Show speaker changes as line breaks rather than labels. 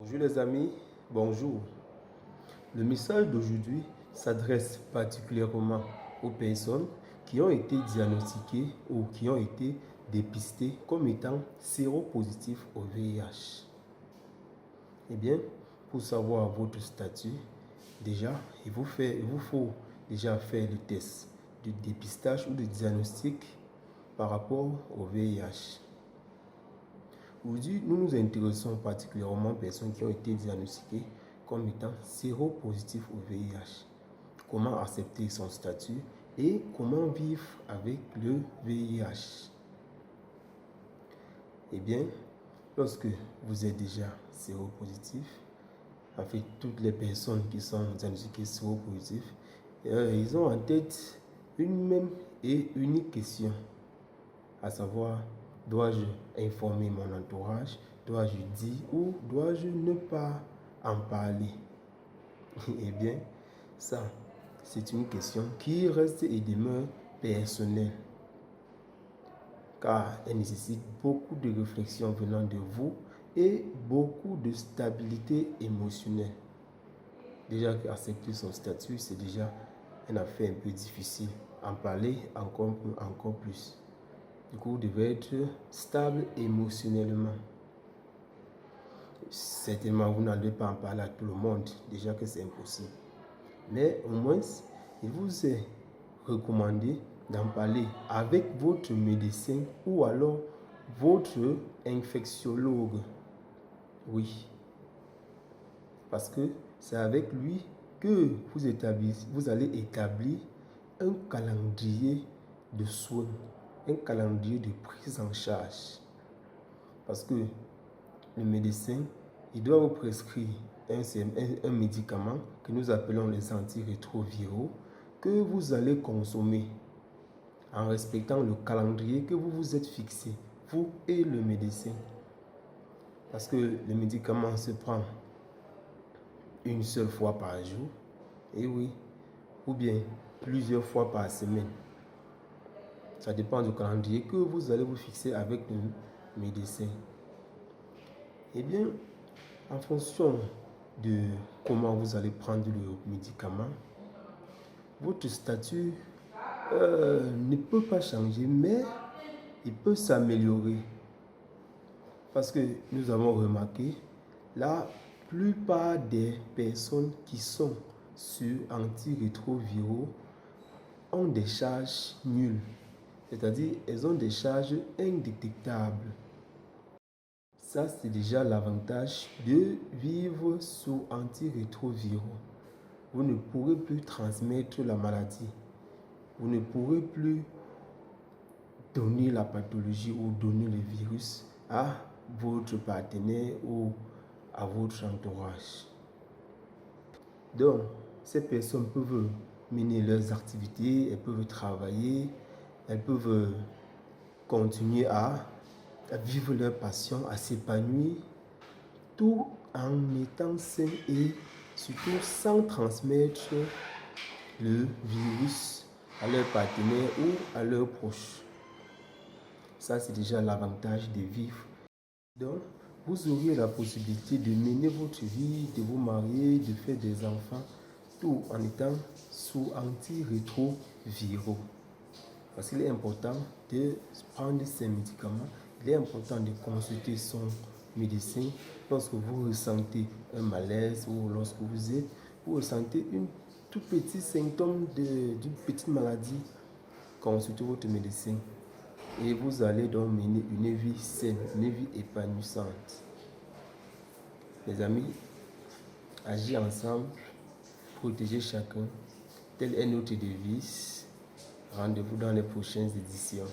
Bonjour les amis, bonjour. Le message d'aujourd'hui s'adresse particulièrement aux personnes qui ont été diagnostiquées ou qui ont été dépistées comme étant séropositifs au VIH. Eh bien, pour savoir votre statut, déjà, il vous faut déjà faire le test de dépistage ou de diagnostic par rapport au VIH. Aujourd'hui, nous nous intéressons particulièrement aux personnes qui ont été diagnostiquées comme étant séropositifs au VIH. Comment accepter son statut et comment vivre avec le VIH. Eh bien, lorsque vous êtes déjà séropositif, en fait, toutes les personnes qui sont diagnostiquées séropositifs, ils ont en tête une même et unique question, à savoir, dois-je informer mon entourage, dois-je dire ou dois-je ne pas en parler? Eh bien, ça, c'est une question qui reste et demeure personnelle, car elle nécessite beaucoup de réflexion venant de vous et beaucoup de stabilité émotionnelle. Déjà accepter son statut, c'est déjà une affaire un peu difficile. En parler encore plus. Du coup, vous devez être stable émotionnellement. Certainement, vous n'allez pas en parler à tout le monde, déjà que c'est impossible. Mais au moins, il vous est recommandé d'en parler avec votre médecin ou alors votre infectiologue. Oui, parce que c'est avec lui que vous allez établir un calendrier de soins, un calendrier de prise en charge. Parce que le médecin, il doit vous prescrire un médicament que nous appelons les antirétroviraux que vous allez consommer en respectant le calendrier que vous vous êtes fixé, vous et le médecin. Parce que le médicament se prend une seule fois par jour, et oui, ou bien plusieurs fois par semaine. Ça dépend du calendrier que vous allez vous fixer avec le médecin. Eh bien, en fonction de comment vous allez prendre le médicament, votre statut ne peut pas changer, mais il peut s'améliorer. Parce que nous avons remarqué, la plupart des personnes qui sont sur antirétroviraux ont des charges nulles. C'est-à-dire, elles ont des charges indétectables. Ça, c'est déjà l'avantage de vivre sous antirétroviraux. Vous ne pourrez plus transmettre la maladie. Vous ne pourrez plus donner la pathologie ou donner le virus à votre partenaire ou à votre entourage. Donc, ces personnes peuvent mener leurs activités, elles peuvent travailler, elles peuvent continuer à vivre leur passion, à s'épanouir, tout en étant sain et surtout sans transmettre le virus à leurs partenaires ou à leurs proches. Ça, c'est déjà l'avantage de vivre. Donc, vous auriez la possibilité de mener votre vie, de vous marier, de faire des enfants, tout en étant sous antirétroviraux. Parce qu'il est important de prendre ces médicaments, il est important de consulter son médecin lorsque vous ressentez un malaise ou lorsque vous ressentez un tout petit symptôme d'une petite maladie. Consultez votre médecin et vous allez donc mener une vie saine, une vie épanouissante. Les amis, agir ensemble, protéger chacun, telle est notre devise. Rendez-vous dans les prochaines éditions.